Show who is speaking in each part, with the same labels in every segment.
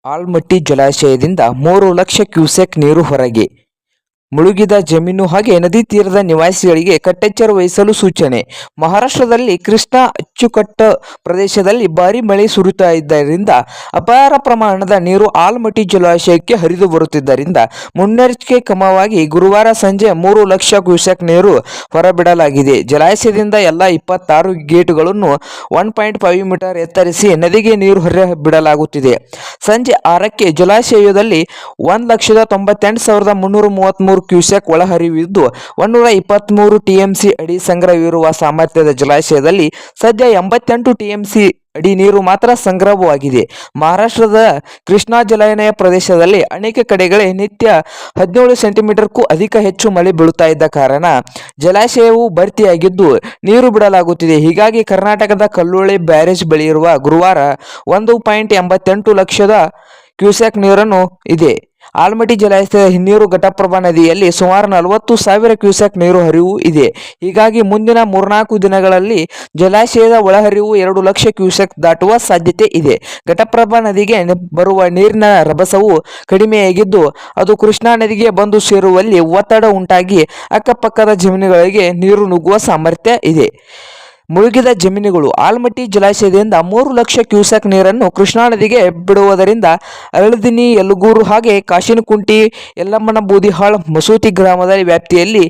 Speaker 1: ಆಲ್ಮಟ್ಟಿ ಜಲಾಶಯದಿಂದ 3 ಲಕ್ಷ ಕ್ಯೂಸೆಕ್ ನೀರು ಹೊರಗೆ. ಮುಳುಗಿದ ಜಮೀನು ಹಾಗೆ ನದಿ ತೀರದ ನಿವಾಸಿಗಳಿಗೆ ಕಟ್ಟೆಚ್ಚರ ವಹಿಸಲು ಸೂಚನೆ. ಮಹಾರಾಷ್ಟ್ರದಲ್ಲಿ ಕೃಷ್ಣಾ ಅಚ್ಚುಕಟ್ಟು ಪ್ರದೇಶದಲ್ಲಿ ಭಾರೀ ಮಳೆ ಸುರಿಯುತ್ತಾ ಇದ್ದರಿಂದ ಅಪಾರ ಪ್ರಮಾಣದ ನೀರು ಆಲಮಟ್ಟಿ ಜಲಾಶಯಕ್ಕೆ ಹರಿದು ಬರುತ್ತಿದ್ದರಿಂದ ಮುನ್ನೆಚ್ಚರಿಕೆ ಕ್ರಮವಾಗಿ ಗುರುವಾರ ಸಂಜೆ 3 ಲಕ್ಷ ಕ್ಯೂಸೆಕ್ ನೀರು ಹೊರಬಿಡಲಾಗಿದೆ. ಜಲಾಶಯದಿಂದ ಎಲ್ಲ 26 ಗೇಟುಗಳನ್ನು 1.5 ಮೀಟರ್ ಎತ್ತರಿಸಿ ನದಿಗೆ ನೀರು ಹೊರಬಿಡಲಾಗುತ್ತಿದೆ. ಸಂಜೆ 6ಕ್ಕೆ ಜಲಾಶಯದಲ್ಲಿ 1,98,333 ಕ್ಯೂಸೆಕ್ ಒಳಹರಿವಿದ್ದು 123 ಟಿಎಂಸಿ ಅಡಿ ಸಂಗ್ರಹವಿರುವ ಸಾಮರ್ಥ್ಯದ ಜಲಾಶಯದಲ್ಲಿ ಸದ್ಯ 88 ಟಿಎಂಸಿ ಅಡಿ ನೀರು ಮಾತ್ರ ಸಂಗ್ರಹವಾಗಿದೆ. ಮಹಾರಾಷ್ಟ್ರದ ಕೃಷ್ಣಾ ಜಲಾನಯ ಪ್ರದೇಶದಲ್ಲಿ ಅನೇಕ ಕಡೆಗಳೇ ನಿತ್ಯ 17 ಸೆಂಟಿಮೀಟರ್ಗೂ ಹೆಚ್ಚು ಮಳೆ ಬೀಳುತ್ತಾ ಇದ್ದ ಕಾರಣ ಜಲಾಶಯವು ಭರ್ತಿಯಾಗಿದ್ದು ನೀರು ಬಿಡಲಾಗುತ್ತಿದೆ. ಹೀಗಾಗಿ ಕರ್ನಾಟಕದ ಕಲ್ಲೋಳಿ ಬ್ಯಾರೇಜ್ ಬಳಿ ಇರುವ ಗುರುವಾರ 1.88 ಲಕ್ಷ ಕ್ಯೂಸೆಕ್ ನೀರನ್ನು ಇದೆ. ಆಲಮಟ್ಟಿ ಜಲಾಶಯದ ಹಿನ್ನೀರು ಘಟಪ್ರಭಾ ನದಿಯಲ್ಲಿ ಸುಮಾರು 40,000 ಕ್ಯೂಸೆಕ್ ನೀರು ಹರಿವು ಇದೆ. ಹೀಗಾಗಿ ಮುಂದಿನ 3-4 ದಿನಗಳಲ್ಲಿ ಜಲಾಶಯದ ಒಳಹರಿವು 2 ಲಕ್ಷ ಕ್ಯೂಸೆಕ್ ದಾಟುವ ಸಾಧ್ಯತೆ ಇದೆ. ಘಟಪ್ರಭಾ ನದಿಗೆ ಬರುವ ನೀರಿನ ರಭಸವು ಕಡಿಮೆಯಾಗಿದ್ದು ಅದು ಕೃಷ್ಣಾ ನದಿಗೆ ಬಂದು ಸೇರುವಲ್ಲಿ ಒತ್ತಡ ಉಂಟಾಗಿ ಅಕ್ಕಪಕ್ಕದ ಜಮೀನುಗಳಿಗೆ ನೀರು ನುಗ್ಗುವ ಸಾಮರ್ಥ್ಯ ಇದೆ. ಮುಳುಗಿದ ಜಮೀನುಗಳು. ಆಲಮಟ್ಟಿ ಜಲಾಶಯದಿಂದ 3 ಲಕ್ಷ ಕ್ಯೂಸೆಕ್ ನೀರನ್ನು ಕೃಷ್ಣಾ ನದಿಗೆ ಬಿಡುವುದರಿಂದ ಅರಳದಿನ್ನಿ, ಯಲಗೂರು ಹಾಗೆ ಕಾಶಿನಕುಂಟಿ, ಯಲ್ಲಮ್ಮನ ಬೂದಿಹಾಳ್, ಮಸೂತಿ ಗ್ರಾಮದ ವ್ಯಾಪ್ತಿಯಲ್ಲಿ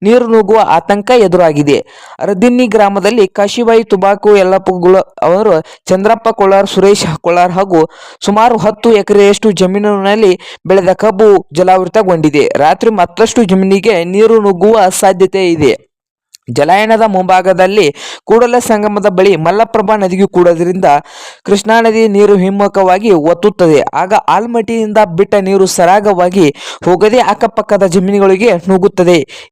Speaker 1: ನೀರು ನುಗ್ಗುವ ಆತಂಕ ಎದುರಾಗಿದೆ. ಅರದಿನ್ನಿ ಗ್ರಾಮದಲ್ಲಿ ಕಾಶಿಬಾಯಿ ತುಬಾಕು ಯಲ್ಲಪ್ಪಗಳು ಅವರು ಚಂದ್ರಪ್ಪ ಕೊಳ್ಳಾರ್, ಸುರೇಶ್ ಕೊಳ್ಳಾರ್ ಹಾಗೂ ಸುಮಾರು 10 ಎಕರೆಯಷ್ಟು ಜಮೀನಿನಲ್ಲಿ ಬೆಳೆದ ಕಬ್ಬು ಜಲಾವೃತಗೊಂಡಿದೆ. ರಾತ್ರಿ ಮತ್ತಷ್ಟು ಜಮೀನಿಗೆ ನೀರು ನುಗ್ಗುವ ಸಾಧ್ಯತೆ ಇದೆ. ಜಲಾನಯನದ ಮುಂಭಾಗದಲ್ಲಿ ಕೂಡಲ ಸಂಗಮದ ಬಳಿ ಮಲಪ್ರಭಾ ನದಿಗೂ ಕೂಡುವುದರಿಂದ ಕೃಷ್ಣಾ ನದಿ ನೀರು ಹಿಮ್ಮುಖವಾಗಿ ಒತ್ತುತ್ತದೆ. ಆಗ ಆಲಮಟ್ಟಿಯಿಂದ ಬಿಟ್ಟ ನೀರು ಸರಾಗವಾಗಿ ಹೋಗದೆ ಅಕ್ಕಪಕ್ಕದ ಜಮೀನುಗಳಿಗೆ ನುಗ್ಗುತ್ತದೆ.